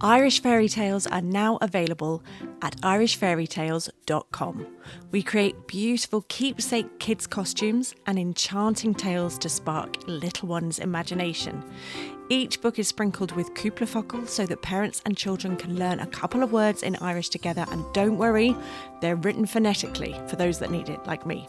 Irish fairy tales are now available at irishfairytales.com. We create beautiful keepsake kids' costumes and enchanting tales to spark little ones' imagination. Each book is sprinkled with cúpla so that parents and children can learn a couple of words in Irish together, and don't worry, they're written phonetically for those that need it, like me.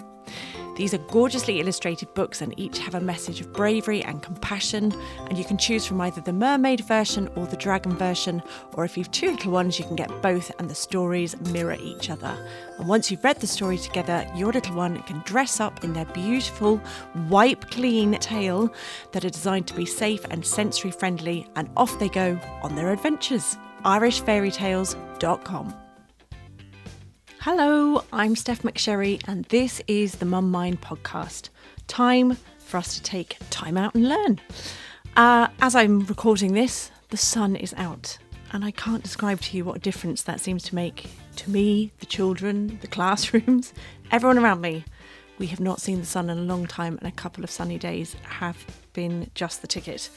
These are gorgeously illustrated books and each have a message of bravery and compassion, and you can choose from either the mermaid version or the dragon version, or if you've two little ones you can get both and the stories mirror each other. And once you've read the story together, your little one can dress up in their beautiful, wipe clean tale that are designed to be safe and sensory friendly, and off they go on their adventures. irishfairytales.com. Hello, I'm Stef McSherry and this is the Mum Mind podcast. Time for us to take time out and learn. As I'm recording this, the sun is out and I can't describe to you what a difference that seems to make to me, the children, the classrooms, everyone around me. We have not seen the sun in a long time and a couple of sunny days have been just the ticket.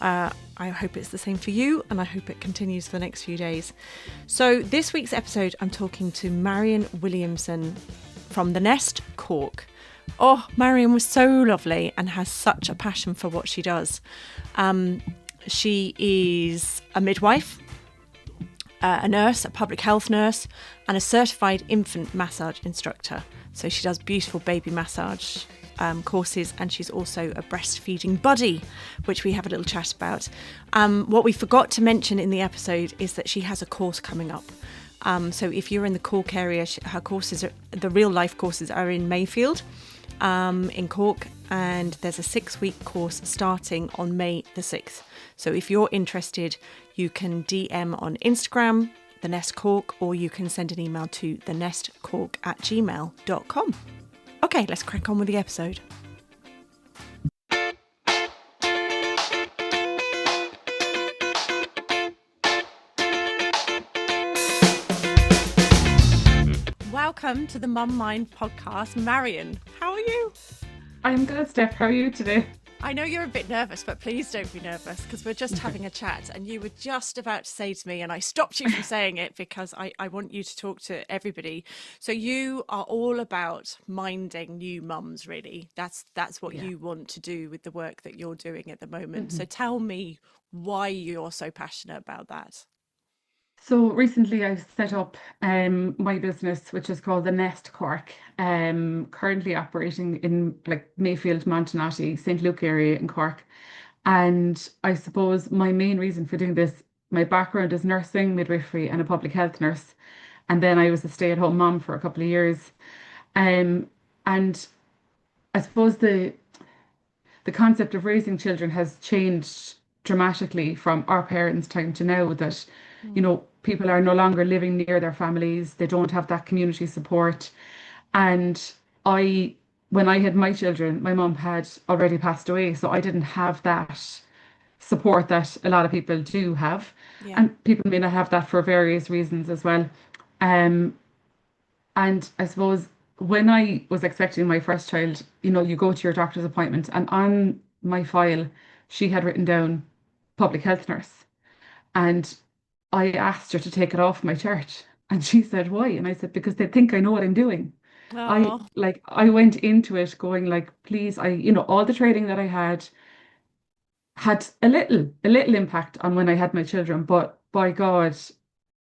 I hope it's the same for you and I hope it continues for the next few days. So this week's episode, I'm talking to Marian Williamson from The Nest, Cork. Oh, Marian was so lovely and has such a passion for what she does. She is a midwife, a nurse, a public health nurse, and a certified infant massage instructor. So she does beautiful baby massage courses, and she's also a breastfeeding buddy, which we have a little chat about. What we forgot to mention in the episode is that she has a course coming up. So if you're in the Cork area, her courses, the real life courses, are in Mayfield, in Cork, and there's a 6-week course starting on May the 6th. So if you're interested, you can DM on Instagram, The Nest Cork, or you can send an email to thenestcork@gmail.com. Okay, let's crack on with the episode. Welcome to the Mum Mind podcast. Marian, how are you? I'm good, Steph. How are you today? I know you're a bit nervous, but please don't be nervous because we're just having a chat and you were just about to say to me, and I stopped you from saying it because I want you to talk to everybody. So you are all about minding new mums, really. That's what you want to do with the work that you're doing at the moment. So tell me why you're so passionate about that. So recently I've set up my business, which is called The Nest Cork, currently operating in like Mayfield, Montanati, St. Luke area in Cork. And I suppose my main reason for doing this, my background is nursing, midwifery, and a public health nurse. And then I was a stay-at-home mom for a couple of years. And I suppose the concept of raising children has changed dramatically from our parents' time to now, that people are no longer living near their families, they don't have that community support. And when I had my children, my mum had already passed away, so I didn't have that support that a lot of people do have. And people may not have that for various reasons as well. And I suppose when I was expecting my first child, you go to your doctor's appointment, and on my file, she had written down public health nurse. And I asked her to take it off my chart. And she said, why? And I said, because they think I know what I'm doing. Oh. I went into it going like, please, all the training that I had a little impact on when I had my children. But by God,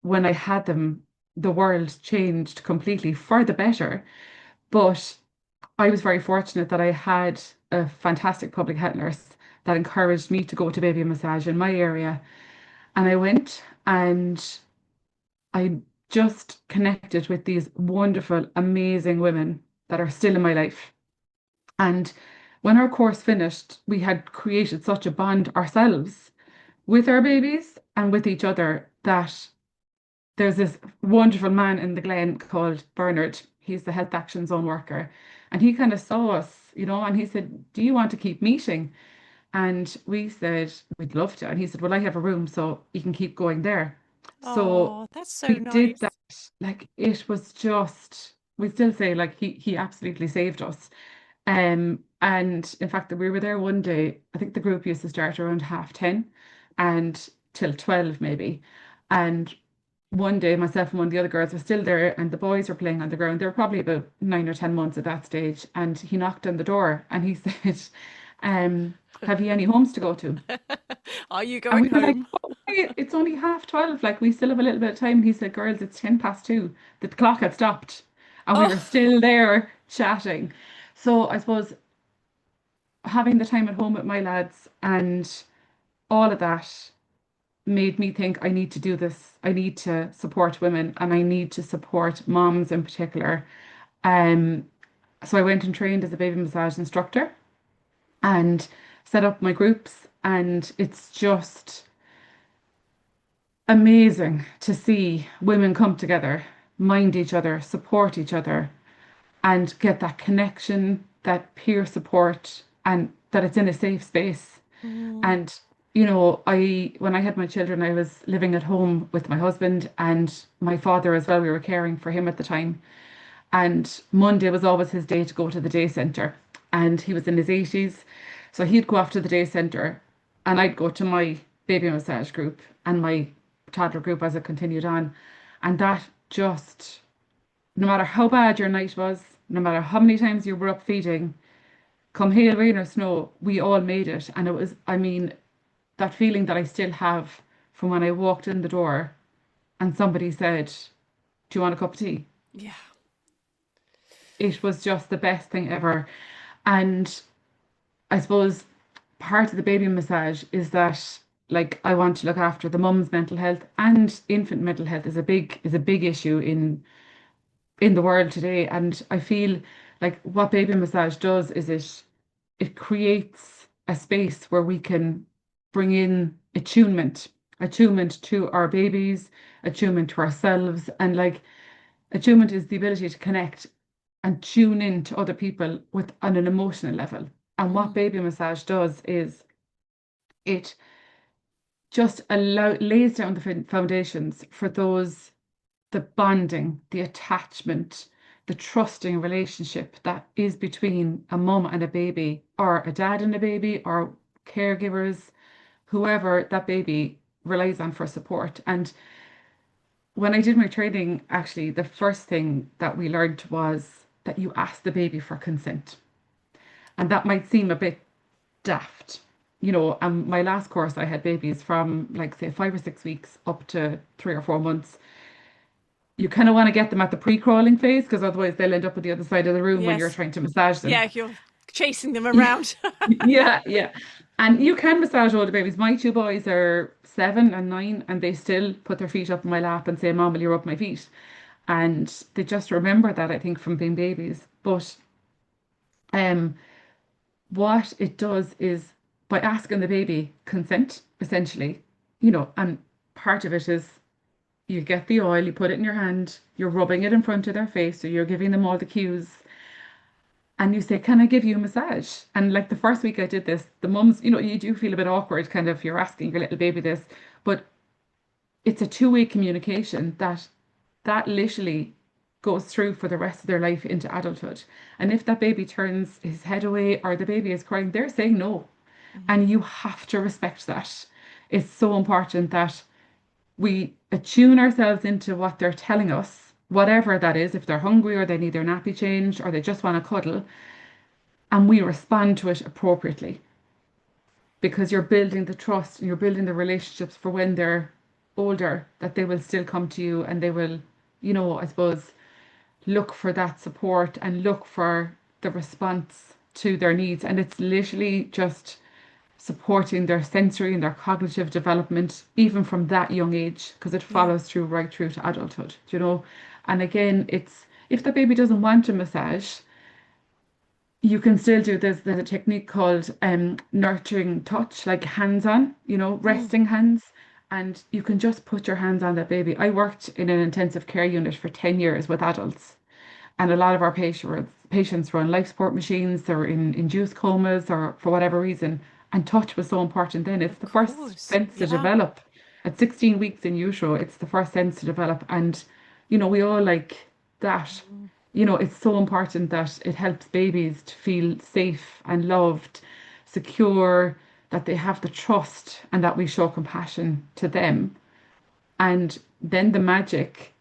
when I had them, the world changed completely for the better. But I was very fortunate that I had a fantastic public health nurse that encouraged me to go to baby massage in my area. And I went and I just connected with these wonderful, amazing women that are still in my life. And when our course finished, we had created such a bond ourselves with our babies and with each other that there's this wonderful man in the Glen called Bernard. He's the Health Action Zone worker. And he kind of saw us, and he said, do you want to keep meeting? And we said, we'd love to. And he said, well, I have a room, so you can keep going there. So That's so we did nice. that. Like, it was just, we still say, like, he absolutely saved us. And in fact, we were there one day, I think the group used to start around 10:30 and till 12 maybe. And one day, myself and one of the other girls were still there, and the boys were playing on the ground. They were probably about 9 or 10 months at that stage. And he knocked on the door and he said, have you any homes to go to? Are you And going we were like, home? oh, wait, it's only 12:30. Like, we still have a little bit of time. And he said, girls, it's 2:10. The clock had stopped. And we Oh, were still there chatting. So I suppose having the time at home with my lads and all of that made me think I need to do this. I need to support women and I need to support moms in particular. Um, so I went and trained as a baby massage instructor and set up my groups, and it's just amazing to see women come together, mind each other, support each other, and get that connection, that peer support, and that it's in a safe space. mm, And I when I had my children, I was living at home with my husband and my father as well. We were caring for him at the time. And Monday was always his day to go to the day centre. And he was in his 80s. So he'd go off to the day centre and I'd go to my baby massage group and my toddler group as it continued on. And that just, no matter how bad your night was, no matter how many times you were up feeding, come hail, rain or snow, we all made it. And it was, I mean, that feeling that I still have from when I walked in the door and somebody said, do you want a cup of tea? yeah. It was just the best thing ever. And I suppose part of the baby massage is that like I want to look after the mum's mental health, and infant mental health is a big issue in the world today. And I feel like what baby massage does is it creates a space where we can bring in attunement to our babies, attunement to ourselves, and like attunement is the ability to connect and tune in to other people with on an emotional level. And what Mm, baby massage does is it just lays down the foundations for the bonding, the attachment, the trusting relationship that is between a mum and a baby, or a dad and a baby, or caregivers, whoever that baby relies on for support. And when I did my training, actually, the first thing that we learned was that you ask the baby for consent. And that might seem a bit daft. My last course, I had babies from like, say, 5 or 6 weeks up to 3 or 4 months. You kind of want to get them at the pre-crawling phase because otherwise they'll end up at the other side of the room when you're yes. trying to massage them. Yeah, you're chasing them around. Yeah, yeah. And you can massage older babies. My two boys are 7 and 9, and they still put their feet up in my lap and say, Mom, will you rub my feet? And they just remember that, I think, from being babies. But um, what it does is by asking the baby consent, essentially, and part of it is you get the oil, you put it in your hand, you're rubbing it in front of their face, so you're giving them all the cues. And you say, can I give you a massage? And like the first week I did this, the mums, you do feel a bit awkward, kind of, you're asking your little baby this, but it's a two-way communication that literally goes through for the rest of their life into adulthood. And if that baby turns his head away or the baby is crying, they're saying no. And you have to respect that. It's so important that we attune ourselves into what they're telling us, whatever that is, if they're hungry or they need their nappy changed or they just want to cuddle, and we respond to it appropriately because you're building the trust and you're building the relationships for when they're older, that they will still come to you and they will, I suppose, look for that support and look for the response to their needs. And it's literally just supporting their sensory and their cognitive development, even from that young age, because it Yeah. follows through right through to adulthood. And again, it's if the baby doesn't want a massage, you can still do this. There's a technique called nurturing touch, like hands on, Mm, resting hands. And you can just put your hands on that baby. I worked in an intensive care unit for 10 years with adults, and a lot of our patients were on life support machines, or in induced comas, or for whatever reason. And touch was so important then. It's of the first course. sense to Yeah. develop. At 16 weeks in utero, it's the first sense to develop. And, we all like that. Mm, It's so important that it helps babies to feel safe and loved, secure, that they have the trust and that we show compassion to them. And then the magic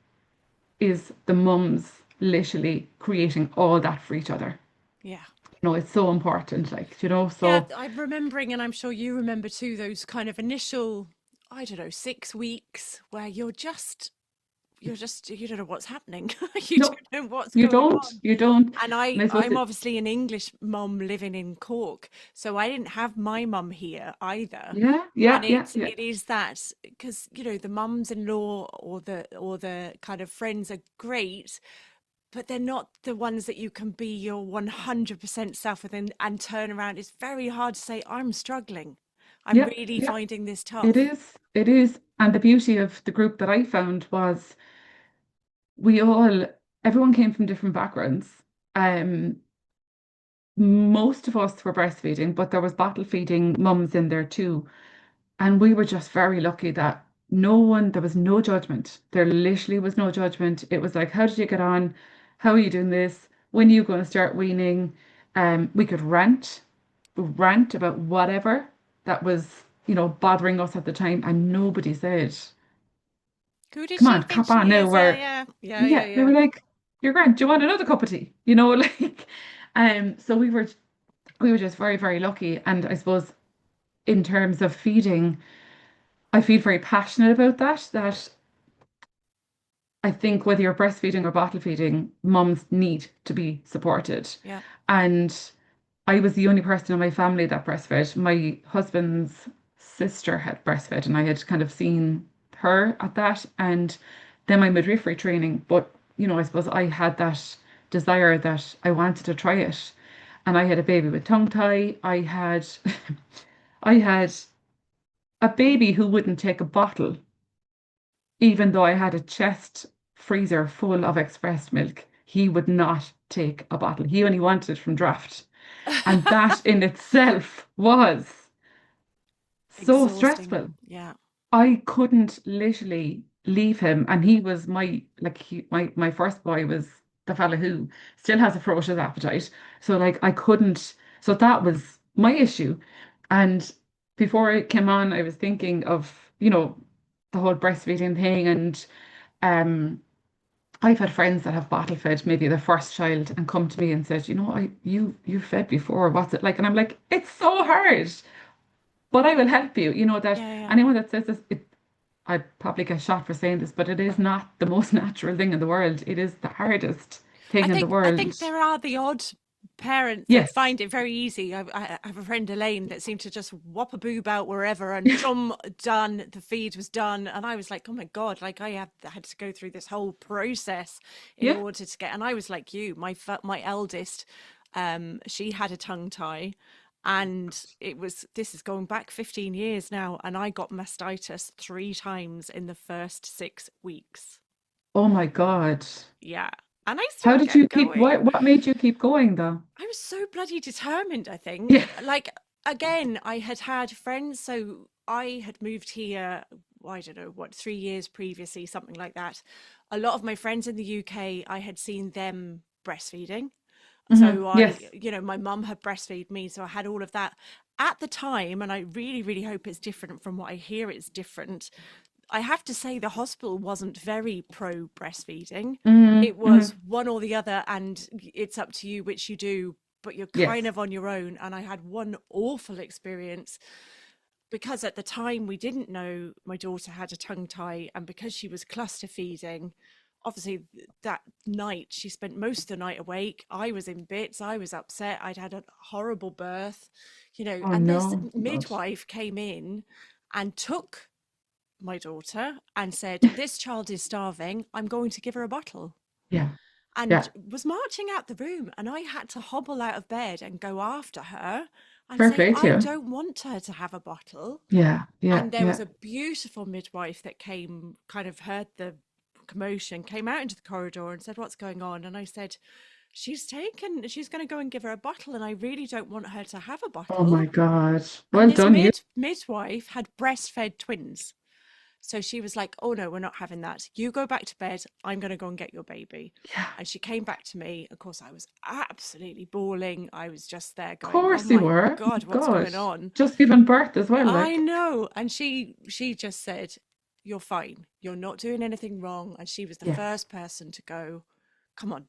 is the mums literally creating all that for each other. Yeah. It's so important, like, Yeah, so I'm remembering, and I'm sure you remember too, those kind of initial, I don't know, 6 weeks where you don't know what's happening. You no, don't know what's you going don't, on. you don't. And And I suppose I'm it, obviously an English mum living in Cork, so I didn't have my mum here either. yeah, And yeah, yeah, yeah, it is that because the mums-in-law or the kind of friends are great, but they're not the ones that you can be your 100% self with and turn around. It's very hard to say, I'm struggling. I'm yeah, really yeah. finding this It tough. is, it is. And the beauty of the group that I found was we all, everyone came from different backgrounds. Um, Most of us were breastfeeding, but there was bottle feeding mums in there too. And we were just very lucky that there was no judgment. There literally was no judgment. It was like, how did you get on? How are you doing this? When are you going to start weaning? We could rant about whatever that was, bothering us at the time, and nobody said, Who does come she on, think cop on she now. is? Yeah, We're, yeah, yeah, yeah, yeah, they yeah. were like, you're grand. Do you want another cup of tea? Like, so we were just very, very lucky. And I suppose in terms of feeding, I feel very passionate about that I think whether you're breastfeeding or bottle feeding, mums need to be supported. Yeah. And I was the only person in my family that breastfed. My husband's sister had breastfed, and I had kind of seen her at that. And then my midwifery training. But, I suppose I had that desire that I wanted to try it. And I had a baby with tongue tie. I had a baby who wouldn't take a bottle even though I had a chest freezer full of expressed milk, he would not take a bottle. He only wanted it from draft. And that in itself was so stressful. Exhausting. Yeah. I couldn't literally leave him. And he was my first boy was the fella who still has a ferocious appetite. So like I couldn't, so that was my issue. And before I came on, I was thinking of, the whole breastfeeding thing. And um I've had friends that have bottle fed maybe their first child and come to me and said, you fed before, what's it like? And I'm like, it's so hard, but I will help you. That Yeah, yeah. anyone that says this, I'd probably get shot for saying this, but it is not the most natural thing in the world. It is the hardest thing in the I world. think there are the odd parents that Yes. find it very easy. I have a friend Elaine that seemed to just whop a boob out wherever and chum done. The feed was done, and I was like, oh my god! Like I had to go through this whole process in Yeah. order to get. And I was like you, my eldest, she had a tongue tie. And this is going back 15 years now, and I got mastitis 3 times in the first 6 weeks. Oh my God. Yeah. And I How still did you kept keep, going. what made you keep going though? I was so bloody determined, I Yeah. think. Like, again, I had had friends. So I had moved here, I don't know, what, 3 years previously, something like that. A lot of my friends in the UK, I had seen them breastfeeding. So Yes. my mum had breastfeed me. So I had all of that at the time. And I really, really hope it's different from what I hear it's different. I have to say the hospital wasn't very pro breastfeeding. hmm It hmm was one or the other, and it's up to you which you do, but you're kind Yes. of on your own. And I had one awful experience because at the time we didn't know my daughter had a tongue tie, and because she was cluster feeding, obviously that night she spent most of the night awake. I was in bits, I was upset, I'd had a horrible birth, Oh and this no. God. midwife came in and took my daughter and said, this child is starving, I'm going to give her a bottle, Yeah. and Yeah. was marching out the room. And I had to hobble out of bed and go after her and Fair say, play to I you. don't want her to have a bottle. Yeah. Yeah. And there was Yeah. a beautiful midwife that came, kind of heard the commotion, came out into the corridor and said, what's going on? And I said, she's going to go and give her a bottle, and I really don't want her to have a Oh my bottle. God. And Well this done, you. midwife had breastfed twins. So she was like, oh no, we're not having that. You go back to bed. I'm going to go and get your baby. Yeah. And she came back to me. Of course, I was absolutely bawling. I was just there Of going, oh course you my were. God, what's God. going on? Just given birth as well, I like. know. And she just said, you're fine. You're not doing anything wrong. And she was the Yes. first person to go, come on,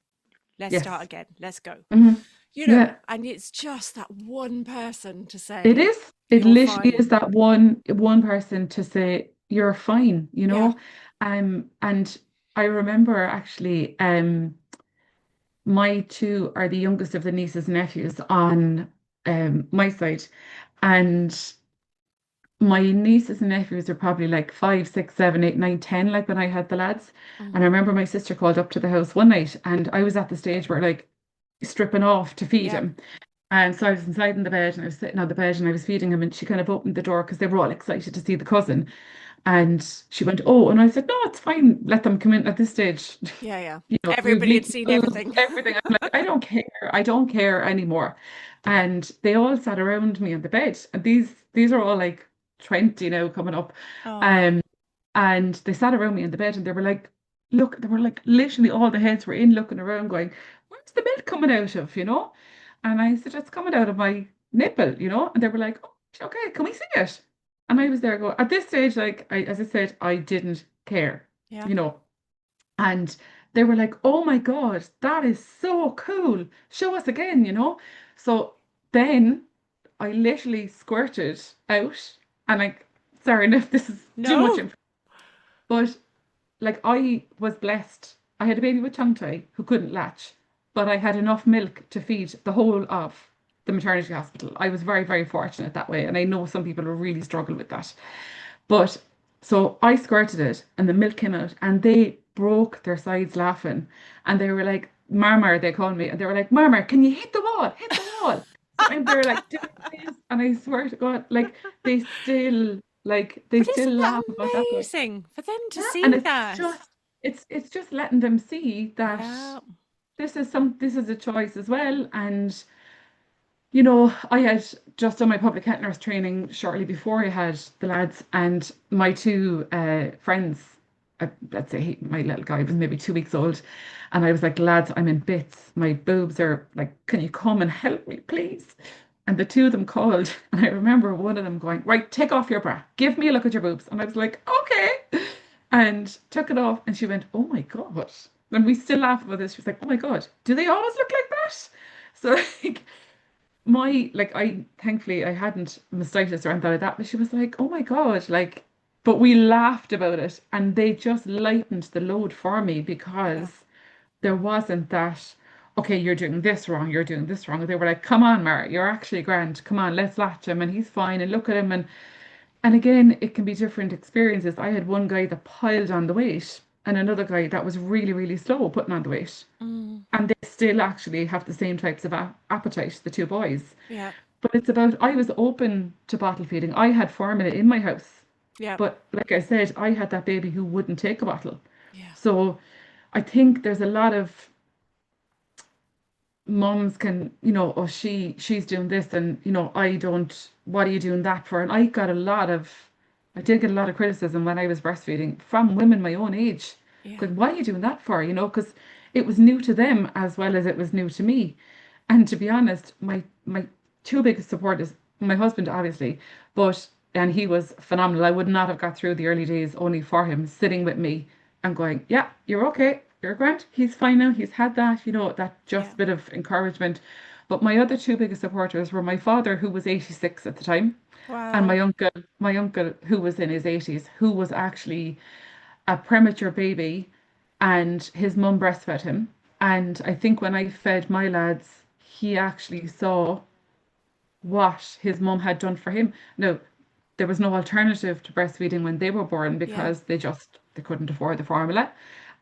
let's start Yes. again. Let's go. Hmm. Yeah. And it's just that one person to It say, is. It you're literally is fine. that one person to say you're fine, you Yeah. know. And I remember actually, my two are the youngest of the nieces and nephews on my side, and my nieces and nephews are probably like 5, 6, 7, 8, 9, 10, like when I had the lads. And I Hmm. remember my sister called up to the house one night, and I was at the stage where like stripping off to feed Yeah. him. And so I was inside in the bed and I was sitting on the bed and I was feeding him and she kind of opened the door because they were all excited to see the cousin. And she went, "Oh," and I said, "No, it's fine. Let them come in at this stage. Yeah. Yeah. You've Everybody had eaten seen food, everything. everything." I'm like, "I don't care. I don't care anymore." And they all sat around me on the bed. And these are all like 20 now coming up. Oh, Um, and they sat around me in the bed and they were like, look, they were like literally all the heads were in looking around going, "Where's the milk coming out of, you know?" And I said, "It's coming out of my nipple, you know?" And they were like, "Oh, okay, can we see it?" And I was there go, at this stage, like as I said, I didn't care, yeah. you know. And they were like, "Oh my God, that is so cool. Show us again, you know?" So then I literally squirted out and like, sorry if this is too much No. information, but like I was blessed. I had a baby with tongue tie who couldn't latch, but I had enough milk to feed the whole of the maternity hospital. I was very, very fortunate that way. And I know some people will really struggle with that. But so I squirted it and the milk came out and they broke their sides laughing. And they were like, "Marmar," they called me. And they were like, "Marmar, can you hit the wall? Hit the wall." So I'm there like doing this. And I swear to God, they But still isn't that laugh about that. amazing for them to Yeah, and see that? it's just letting them see that Yeah. this is a choice as well. And I had just done my public health nurse training shortly before I had the lads, and my two friends, let's say my little guy was maybe 2 weeks old, and I was like, "Lads, I'm in bits. My boobs are like, can you come and help me, please?" And the two of them called, and I remember one of them going, "Right, take off your bra. Give me a look at your boobs." And I was like, "Okay." And took it off, and she went, "Oh my God." And we still laugh about this. She was like, "Oh my God, do they always look like that?" So like I thankfully I hadn't mastitis or anything like that, but she was like, "Oh my God," like, but we laughed about it and they just lightened the load for me Yeah. because there wasn't that, "Okay, you're doing this wrong, you're doing this wrong." They were like, "Come on, Mara, you're actually grand. Come on, let's latch him and he's fine and look at him." And again, it can be different experiences. I had one guy that piled on the weight and another guy that was really, really slow putting on the weight. Mm, And they still actually have the same types of appetite, the two boys. yeah. But it's about, I was open to bottle feeding. I had formula in my house. Yeah. But like I said, I had that baby who wouldn't take a bottle. Yeah. So I think there's a lot of mums can, "Oh, she's doing this and, I don't, what are you doing that for?" And I did get a lot of criticism when I was breastfeeding from women my own age. Yeah. Going, "What are you doing that for?" Because it was new to them as well as it was new to me. And to be honest, my two biggest supporters, my husband obviously, and he was phenomenal. I would not have got through the early days only for him sitting with me and going, "Yeah, you're okay. You're grand. He's fine now. He's had that, that Yeah. just bit of encouragement." But my other two biggest supporters were my father, who was 86 at the time, and Wow. my uncle who was in his 80s, who was actually a premature baby, and his mum breastfed him. And I think when I fed my lads, he actually saw what his mum had done for him. No, there was no alternative to breastfeeding when they were born Yeah. because they couldn't afford the formula.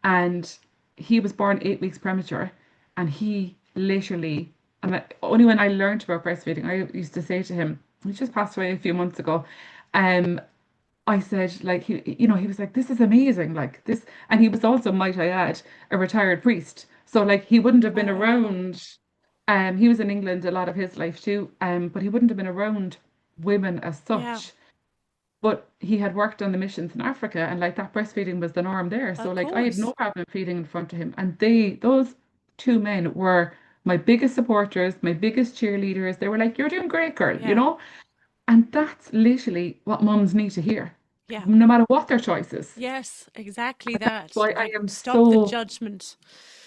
And he was born 8 weeks premature, and he literally, only when I learned about breastfeeding, I used to say to him, he just passed away a few months ago. Um, I said, like, he was like, "This is amazing," like this. And he was also, might I add, a retired priest. So like he wouldn't have been Wow. around. He was in England a lot of his life too. But he wouldn't have been around women as Yeah. such. But he had worked on the missions in Africa, and like that breastfeeding was the norm there. So Of like I had no course. problem feeding in front of him. And those two men were my biggest supporters, my biggest cheerleaders. They were like, "You're doing great, girl," Yeah. And that's literally what mums need to hear. Yeah. no matter what their choices. Yes, exactly that. Why Like, stop the judgment.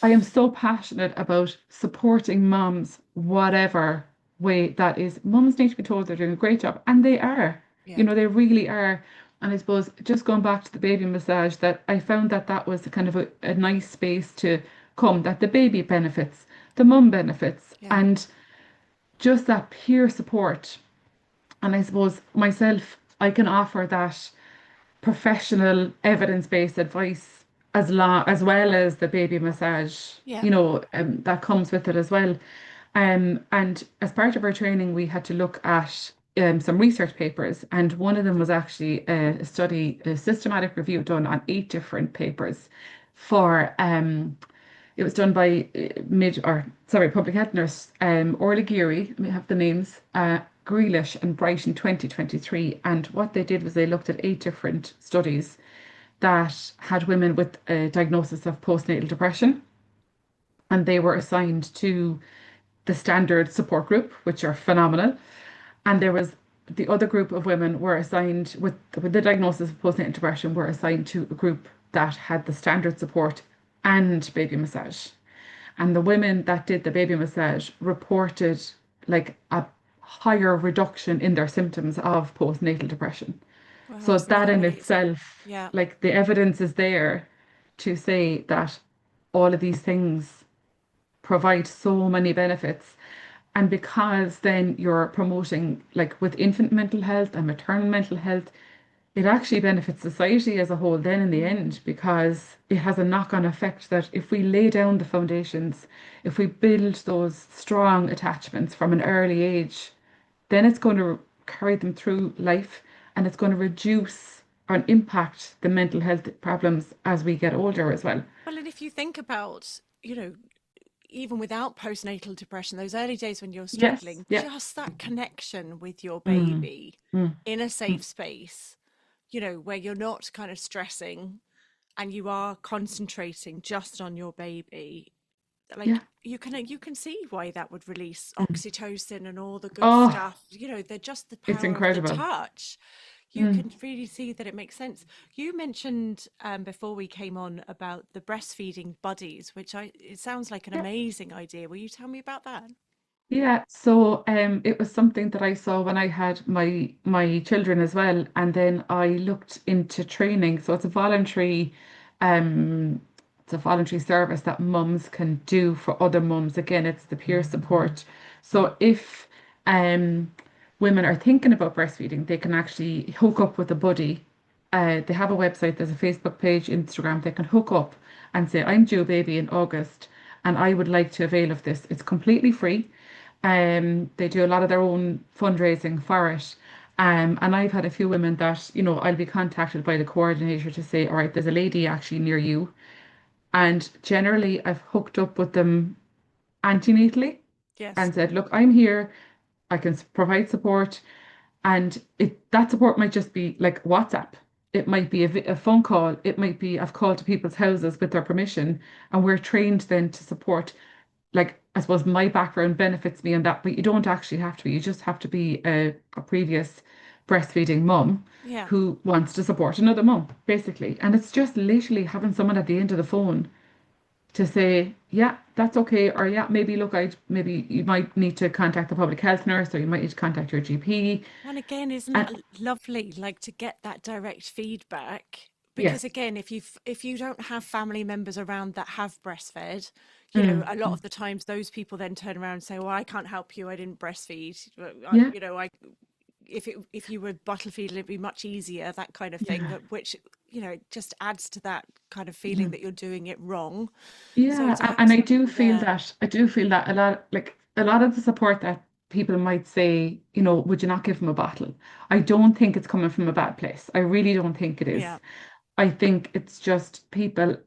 I am so passionate about supporting mums, whatever way that is. Mums need to be told they're doing a great job, and they are. Yeah. They really are. And I suppose just going back to the baby massage, that I found that that was kind of a nice space to come, that the baby benefits, the mum benefits, Yeah. and just that peer support. And I suppose myself, I can offer that professional evidence-based advice as well as the baby massage, Yeah. that comes with it as well. And as part of our training, we had to look at some research papers, and one of them was actually a study, a systematic review done on 8 different papers for it was done by public health nurse Orla Geary, we have the names, Grealish and Bright in 2023. And what they did was they looked at 8 different studies that had women with a diagnosis of postnatal depression, and they were assigned to the standard support group, which are phenomenal. And there was the other group of women were assigned with the diagnosis of postnatal depression were assigned to a group that had the standard support and baby massage. And the women that did the baby massage reported like a higher reduction in their symptoms of postnatal depression. Well, So that's that in amazing. itself, Yeah. like the evidence is there to say that all of these things provide so many benefits. And because then you're promoting, like with infant mental health and maternal mental health, it actually benefits society as a whole then in the Mm. end, because it has a knock-on effect that if we lay down the foundations, if we build those strong attachments from an early age, then it's going to carry them through life, and it's going to reduce or impact the mental health problems as we get older as well. Well, and if you think about, even without postnatal depression, those early days when you're Yes, struggling, yeah. just that connection with your Mm, baby mm, in a mm. safe space, where you're not kind of stressing and you are concentrating just on your baby, Yeah. like you can see why that would release Mm. oxytocin and all the good Oh, stuff. They're just the it's power of the incredible. touch. You Mm. can really see that it makes sense. You mentioned before we came on about the breastfeeding buddies, which it sounds like an Yeah. amazing idea. Will you tell me about that? Yeah, so it was something that I saw when I had my children as well, and then I looked into training. So um it's a voluntary service that mums can do for other mums. Again, it's the peer support. So if um women are thinking about breastfeeding, they can actually hook up with a buddy. They have a website, there's a Facebook page, Instagram. They can hook up and say, I'm due a baby in August, and I would like to avail of this. It's completely free. They do a lot of their own fundraising for it. And I've had a few women that, I'll be contacted by the coordinator to say, all right, there's a lady actually near you. And generally, I've hooked up with them antenatally Yes. and said, look, I'm here. I can provide support. And that support might just be like WhatsApp. It might be a phone call. It might be I've called to people's houses with their permission, and we're trained then to support. Like I suppose my background benefits me in that, but you don't actually have to be. You just have to be a previous breastfeeding mum Yeah. who wants to support another mum, basically. And it's just literally having someone at the end of the phone to say, yeah, that's okay, or yeah, maybe look, I maybe you might need to contact the public health nurse, or you might need to contact your GP. And again, isn't And that lovely? Like to get that direct feedback. Because yes, again, if you don't have family members around that have breastfed, mm, a lot mm, of the times those people then turn around and say, "Well, I can't help you. I didn't breastfeed. yeah, I if you were bottle feeding, it'd be much easier." That kind of thing. yeah, Which it just adds to that kind of feeling mm. that you're doing it wrong. So Yeah, to have and I do somebody feel there, that a lot, like a lot of the support that people might say, would you not give them a bottle? I don't think it's coming from a bad place. I really don't think it yeah, is. I think it's just people,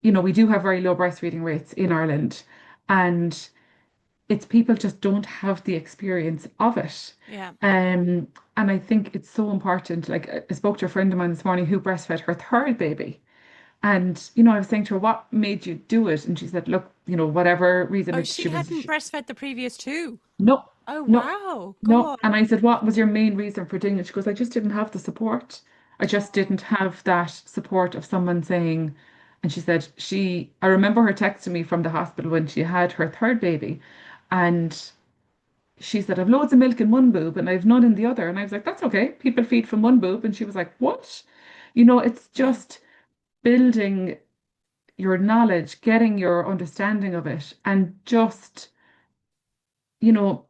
we do have very low breastfeeding rates in Ireland, and it's people just don't have the experience of it. yeah. Um, and I think it's so important. Like I spoke to a friend of mine this morning who breastfed her third baby. And, I was saying to her, what made you do it? And she said, look, whatever reason Oh, it, she she was, hadn't breastfed the previous two. no, Oh, no, wow. Go no. on. And I said, what was your main reason for doing it? She goes, I just didn't have the support. I just Oh, didn't have that support of someone saying, and she said I remember her texting me from the hospital when she had her third baby, and she said, I've loads of milk in one boob and I've none in the other. And I was like, that's okay. People feed from one boob. And she was like, what? It's yeah. just building your knowledge, getting your understanding of it, and just, you know,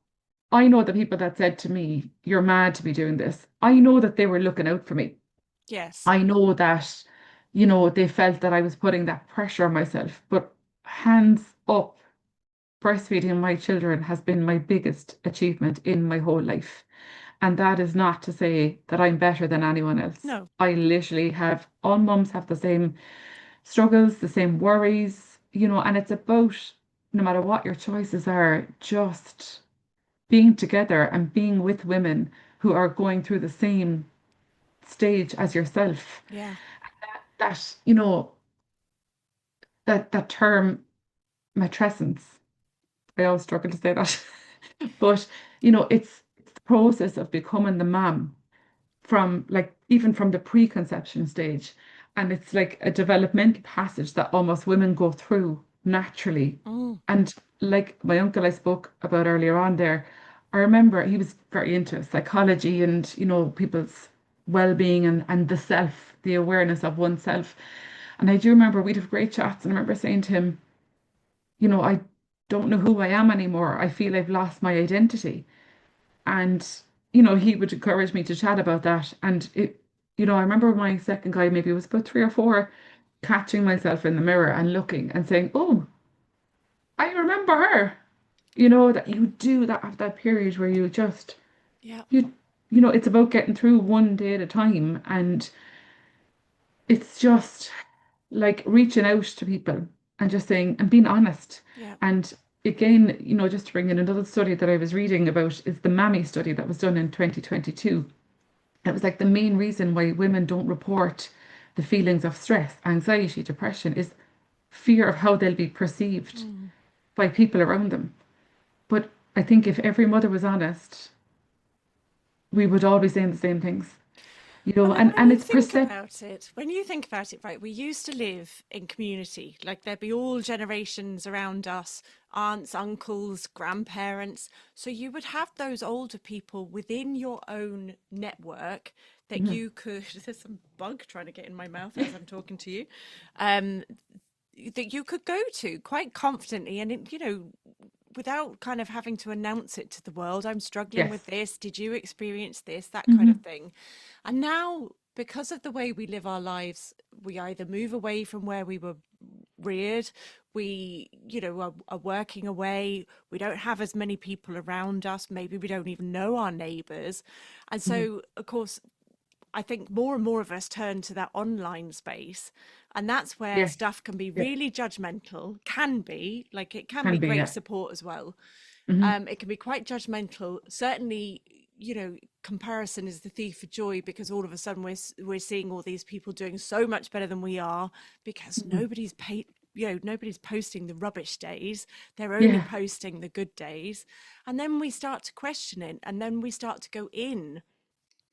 I know the people that said to me, you're mad to be doing this. I know that they were looking out for me. Yes. I know that, they felt that I was putting that pressure on myself. But hands up, breastfeeding my children has been my biggest achievement in my whole life. And that is not to say that I'm better than anyone else. No. I literally have, all mums have the same struggles, the same worries, and it's about no matter what your choices are, just being together and being with women who are going through the same stage as yourself. Yeah. That, that term matrescence, I always struggle to say that. But, it's the process of becoming the mom from like even from the preconception stage. And it's like a developmental passage that almost women go through naturally. Mm. And like my uncle I spoke about earlier on there, I remember he was very into psychology and, people's well-being and the self, the awareness of oneself. And I do remember we'd have great chats, and I remember saying to him, I don't know who I am anymore. I feel I've lost my identity. And, he would encourage me to chat about that. And I remember my second guy, maybe it was about 3 or 4, catching myself in the mirror and looking and saying, oh, I remember her. That you do that at that period where you just, Yeah. you, it's about getting through one day at a time. And it's just like reaching out to people and just saying and being honest. Yeah. And again, just to bring in another study that I was reading about is the MAMI study that was done in 2022. It was like the main reason why women don't report the feelings of stress, anxiety, depression is fear of how they'll be perceived Mm. by people around them. But I think if every mother was honest, we would all be saying the same things, Well, and and it's percept. when you think about it, right, we used to live in community. Like there'd be all generations around us, aunts, uncles, grandparents. So you would have those older people within your own network that Mhm. you could, there's some bug trying to get in my mouth as I'm talking to you, um, that you could go to quite confidently and, without kind of having to announce it to the world, I'm struggling with Yes. this. Did you experience this? That kind of Hmm. thing. And now, because of the way we live our lives, we either move away from where we were reared, we, are working away, we don't have as many people around us, maybe we don't even know our neighbours. And Hmm. so, of course, I think more and more of us turn to that online space. And that's where Yes. stuff can be Yeah. really judgmental, can be, like it can be Can be. great Yeah. support as well. Hmm. It can be quite judgmental. Certainly, comparison is the thief of joy because all of a sudden we're seeing all these people doing so much better than we are because Hmm. nobody's paid. Nobody's posting the rubbish days. They're only Yeah. posting the good days. And then we start to question it and then we start to go in.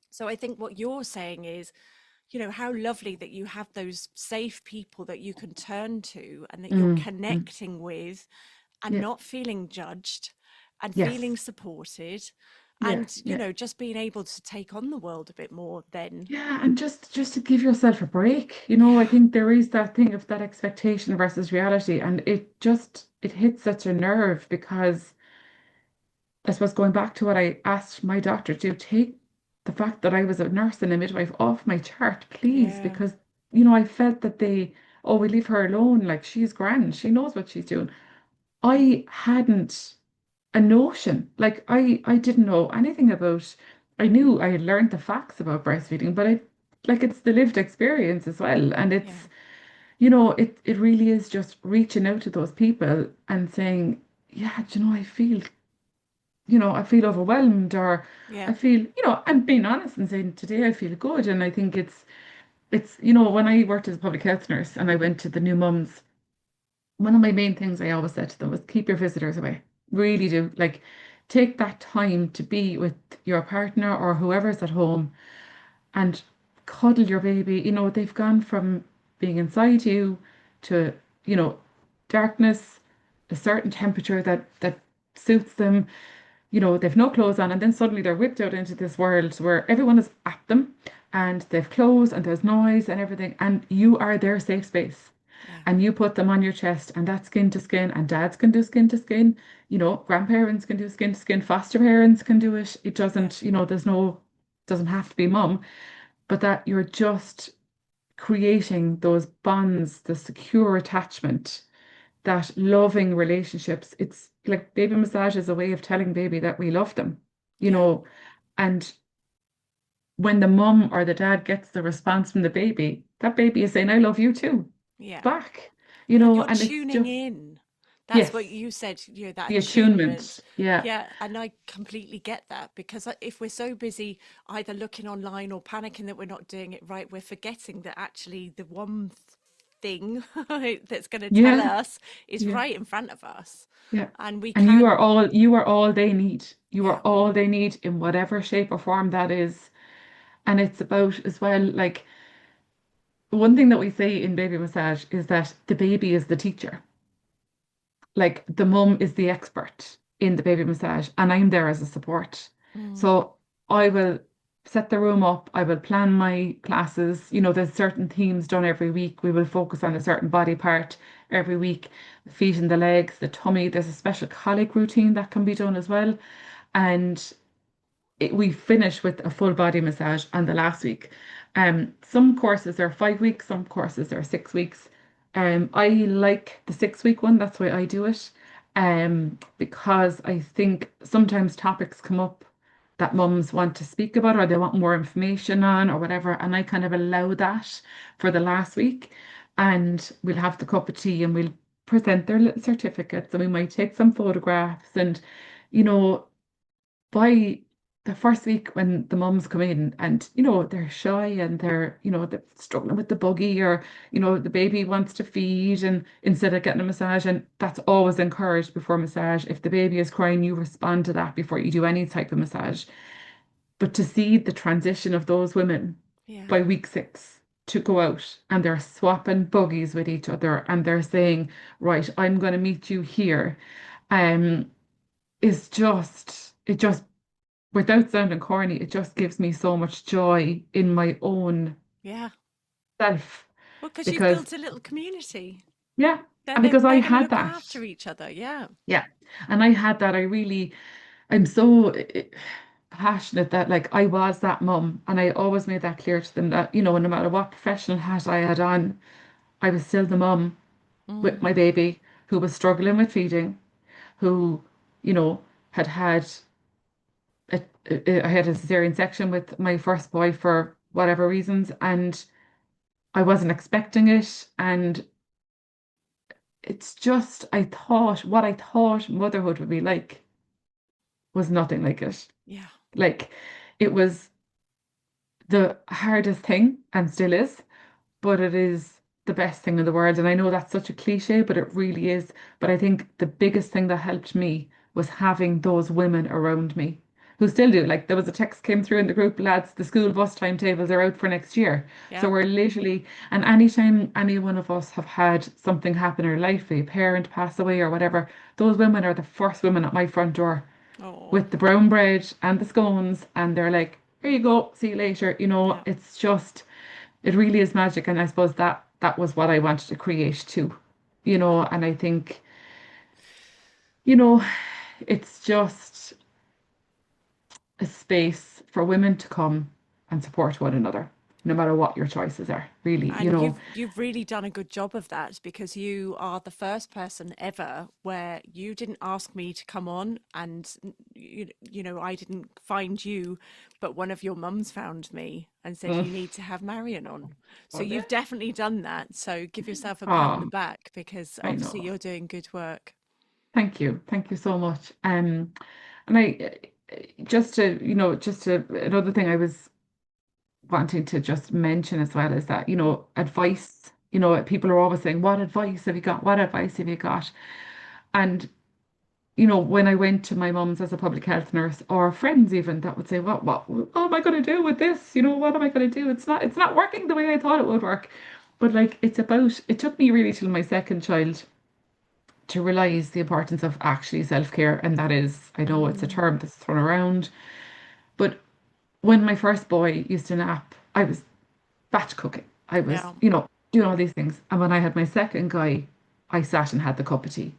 So I think what you're saying is, how lovely that you have those safe people that you can turn to and that you're Mm. Mm. connecting with and Yeah. not feeling judged and feeling Yes. supported Yeah. and, Yeah. just being able to take on the world a bit more then. Yeah, and just to give yourself a break, I Yeah. think there is that thing of that expectation versus reality, and it hits such a nerve because I suppose going back to what I asked my doctor to take the fact that I was a nurse and a midwife off my chart, please, Yeah. because I felt that oh, we leave her alone, like she's grand, she knows what she's doing. I hadn't a notion. Like I didn't know anything about. I knew I had learned the facts about breastfeeding, but it's the lived experience as well. And Yeah. it really is just reaching out to those people and saying, yeah, I feel overwhelmed, or Yeah. I feel, and being honest and saying today I feel good. And I think it's when I worked as a public health nurse and I went to the new mums, one of my main things I always said to them was keep your visitors away. Really do. Like, take that time to be with your partner or whoever's at home and cuddle your baby. They've gone from being inside you to, you know, darkness, a certain temperature that suits them. They've no clothes on, and then suddenly they're whipped out into this world where everyone is at them and they've clothes and there's noise and everything, and you are their safe space. Yeah. And you put them on your chest, and that's skin to skin, and dads can do skin to skin, grandparents can do skin to skin, foster parents can do it. It Yeah. doesn't, doesn't have to be mum, but that you're just creating those bonds, the secure attachment, that loving relationships. It's like baby massage is a way of telling baby that we love them, you Yeah. know, and when the mum or the dad gets the response from the baby, that baby is saying, I love you too, Yeah. back, And you're and it's tuning just, in. That's what yes, you said, that the attunement. attunement. Yeah, Yeah, and I completely get that because if we're so busy either looking online or panicking that we're not doing it right, we're forgetting that actually the one thing that's going to tell yeah, us is yeah, right in front of us. yeah. And we And can, you are all they need. You are yeah, all they need in whatever shape or form that is. And it's about as well, like one thing that we say in baby massage is that the baby is the teacher. Like the mum is the expert in the baby massage, and I'm there as a support. mm, So I will set the room up, I will plan my classes. There's certain themes done every week. We will focus on a certain body part every week, the feet and the legs, the tummy. There's a special colic routine that can be done as well. And we finish with a full body massage on the last week. Some courses are 5 weeks, some courses are 6 weeks. I like the 6 week one, that's why I do it. Because I think sometimes topics come up that mums want to speak about or they want more information on or whatever, and I kind of allow that for the last week. And we'll have the cup of tea and we'll present their little certificates and we might take some photographs and you know by the first week when the mums come in and they're shy and they're struggling with the buggy or the baby wants to feed and instead of getting a massage, and that's always encouraged before massage. If the baby is crying, you respond to that before you do any type of massage. But to see the transition of those women yeah, by week 6 to go out and they're swapping buggies with each other and they're saying, right, I'm going to meet you here, um is just it just without sounding corny, it just gives me so much joy in my own yeah. self. Well, because you've Because, built a little community. yeah, They're, and they're, because I they're going to had look that. after each other. Yeah. Yeah. And I had that. I'm so passionate that, like, I was that mum. And I always made that clear to them that, no matter what professional hat I had on, I was still the mum with Mm, my baby who was struggling with feeding, who, you know, had had I had a cesarean section with my first boy for whatever reasons, and I wasn't expecting it. And it's just, what I thought motherhood would be like was nothing like it. yeah. Like, it was the hardest thing and still is, but it is the best thing in the world. And I know that's such a cliche, but it really is. But I think the biggest thing that helped me was having those women around me who still do. Like there was a text came through in the group, lads, the school bus timetables are out for next year. So Yeah. we're literally, and anytime any one of us have had something happen in our life, a parent pass away or whatever, those women are the first women at my front door Oh, with the brown bread and the scones, and they're like, here you go, see you later. yeah. It's just it really is magic, and I suppose that was what I wanted to create too. Yeah. And I think, you know, it's just a space for women to come and support one another, no matter what your choices are, really, And you've really done a good job of that because you are the first person ever where you didn't ask me to come on and I didn't find you, but one of your mums found me and said Mm. you need to have Marian on. So Okay. you've definitely done that. So give yourself a pat on the Um, back because I obviously know. you're doing good work. Thank you so much. And just another thing I was wanting to just mention as well is that, advice, people are always saying, what advice have you got? What advice have you got? And when I went to my mum's as a public health nurse or friends even that would say, what am I going to do with this? What am I going to do? It's not working the way I thought it would work. But like it took me really till my second child to realize the importance of actually self-care. And that is, I know it's a Mm, term that's thrown around, but when my first boy used to nap, I was batch cooking. I was, yeah. doing all these things. And when I had my second guy, I sat and had the cup of tea.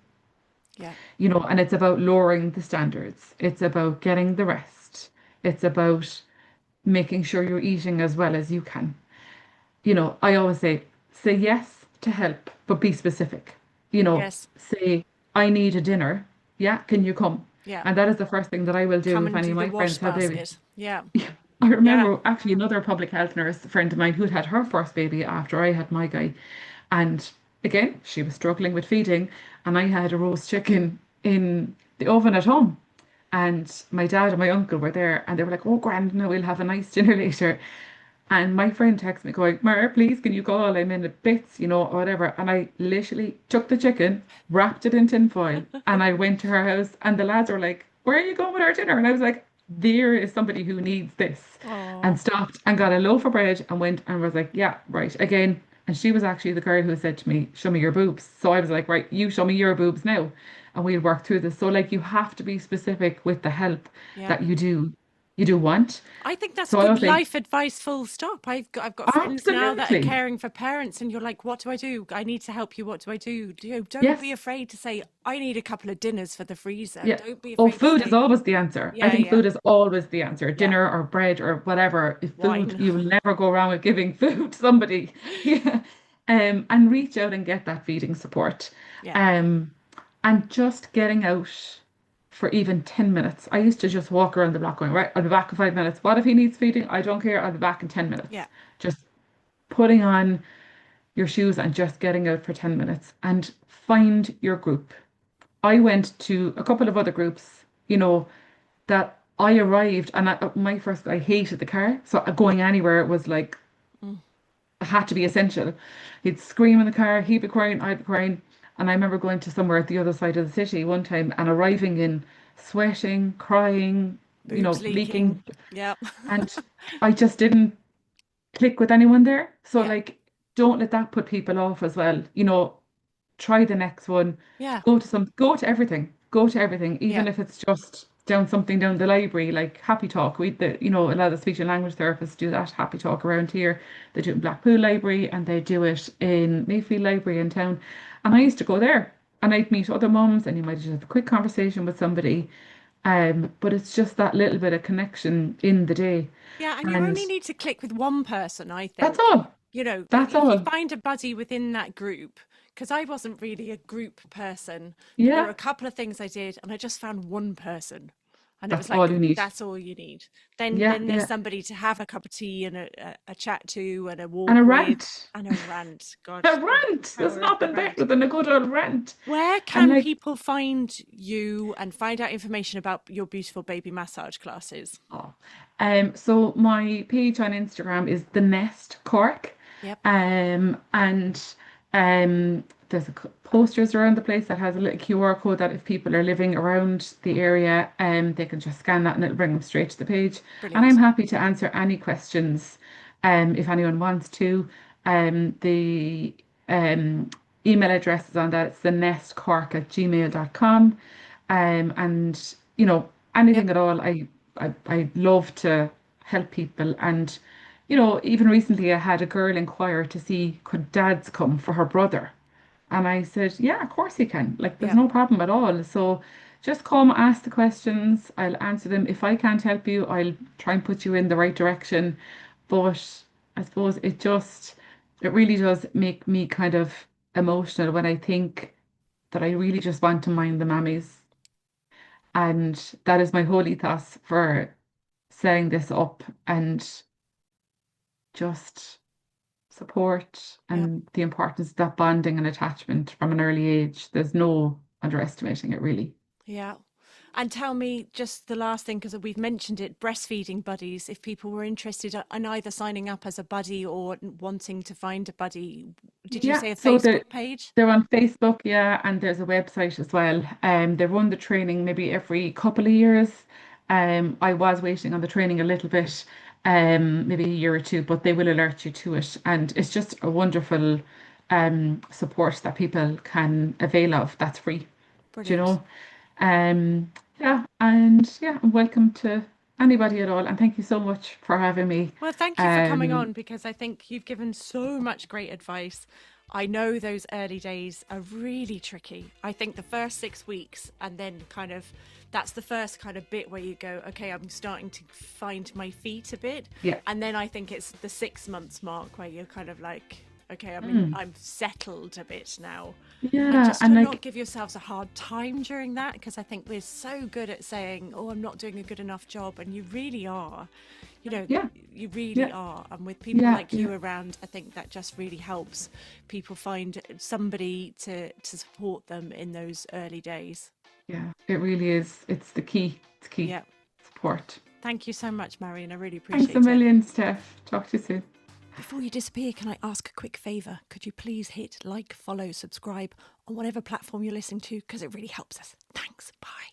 Yeah. And it's about lowering the standards. It's about getting the rest. It's about making sure you're eating as well as you can. I always say yes to help, but be specific. Yes. Say, I need a dinner. Yeah, can you come? Yeah. And that is the first thing that I will do Come if and any do of the my wash friends have babies. basket. Yeah. Yeah. I Yeah. remember actually another public health nurse, a friend of mine, who'd had her first baby after I had my guy. And again, she was struggling with feeding, and I had a roast chicken in the oven at home. And my dad and my uncle were there, and they were like, "Oh, grand, now we'll have a nice dinner later." And my friend texted me going, Mar, please, can you call? I'm in a bits, or whatever. And I literally took the chicken, wrapped it in tin foil, and I went to her house. And the lads were like, where are you going with our dinner? And I was like, there is somebody who needs this. And Oh, stopped and got a loaf of bread and went and was like, yeah, right, again. And she was actually the girl who said to me, show me your boobs. So I was like, right, you show me your boobs now. And we'll work through this. So like you have to be specific with the help yeah. that you do want. I think that's So I good was like, life advice, full stop. I've got friends now that are absolutely. caring for parents, and you're like, what do I do? I need to help you. What do I do? Don't be Yes. afraid to say, I need a couple of dinners for the freezer. Yeah. Don't be Oh, afraid to food is say, always the answer. I yeah, think yeah, food is always the answer. yeah, Dinner or bread or whatever. If food, wine. you will never go wrong with giving food to somebody. Yeah. And reach out and get that feeding support. Yeah, Um, and just getting out for even 10 minutes. I used to just walk around the block going, right, I'll be back in 5 minutes. What if he needs feeding? I don't care. I'll be back in 10 minutes. yeah, Just putting on your shoes and just getting out for 10 minutes and find your group. I went to a couple of other groups, that I arrived and I hated the car. So going anywhere was like, mm, had to be essential. He'd scream in the car, he'd be crying, I'd be crying. And I remember going to somewhere at the other side of the city one time and arriving in sweating, crying, boobs leaking. leaking. Yeah, And I just didn't click with anyone there. So yeah, like, don't let that put people off as well. Try the next one. yeah, Go to everything, yeah, even if it's just down something down the library, like Happy Talk. A lot of speech and language therapists do that Happy Talk around here. They do it in Blackpool Library and they do it in Mayfield Library in town. And I used to go there and I'd meet other mums and you might just have a quick conversation with somebody. But it's just that little bit of connection in the day. yeah. And you And only need to click with one person, I that's think. all. That's If you all. find a buddy within that group, because I wasn't really a group person, but there were Yeah, a couple of things I did, and I just found one person, and it that's was all like, you need. that's all you need. Then Yeah, then there's yeah. somebody to have a cup of tea and a chat to and a And a walk with rant. and a rant. God, A the rant. There's power of the nothing rant. better than a good old rant. Where And can like, people find you and find out information about your beautiful baby massage classes? oh. So my page on Instagram is the Nest Cork. Yep, And there's posters around the place that has a little QR code that if people are living around the area, they can just scan that and it'll bring them straight to the page. And I'm brilliant. happy to answer any questions, if anyone wants to. The email address is on that. It's the nestcork@gmail.com. And Yep, anything at all, I love to help people. And even recently I had a girl inquire to see could dads come for her brother. And I said, yeah, of course you can. Like, there's yep, no problem at all. So just come, ask the questions. I'll answer them. If I can't help you, I'll try and put you in the right direction. But I suppose it really does make me kind of emotional when I think that I really just want to mind the mammies. And that is my holy ethos for setting this up and just support yep. and the importance of that bonding and attachment from an early age. There's no underestimating it, really. Yeah. And tell me just the last thing, because we've mentioned it, breastfeeding buddies. If people were interested in either signing up as a buddy or wanting to find a buddy, did you Yeah, say a so Facebook page? they're on Facebook, yeah, and there's a website as well. They run the training maybe every couple of years. I was waiting on the training a little bit, maybe a year or two, but they will alert you to it, and it's just a wonderful support that people can avail of. That's free, do you Brilliant. know? Yeah, and yeah, welcome to anybody at all, and thank you so much for having me. Well, thank you for coming on, because I think you've given so much great advice. I know those early days are really tricky. I think the first 6 weeks, and then kind of that's the first kind of bit where you go, okay, I'm starting to find my feet a bit. Yeah. And then I think it's the 6 months mark where you're kind of like, okay, I'm settled a bit now. And Yeah, just and to like not give yourselves a hard time during that, because I think we're so good at saying, oh, I'm not doing a good enough job. And you really are. You know, yeah, you really yeah, are. And with people yeah, like yeah. you around, I think that just really helps people find somebody to support them in those early days. Yeah, it really is. It's the key. It's key. Yeah. Support. Thank you so much, Marian. I really Thanks a appreciate it. million, Steph. Talk to you soon. Before you disappear, can I ask a quick favour? Could you please hit like, follow, subscribe on whatever platform you're listening to? Because it really helps us. Thanks. Bye.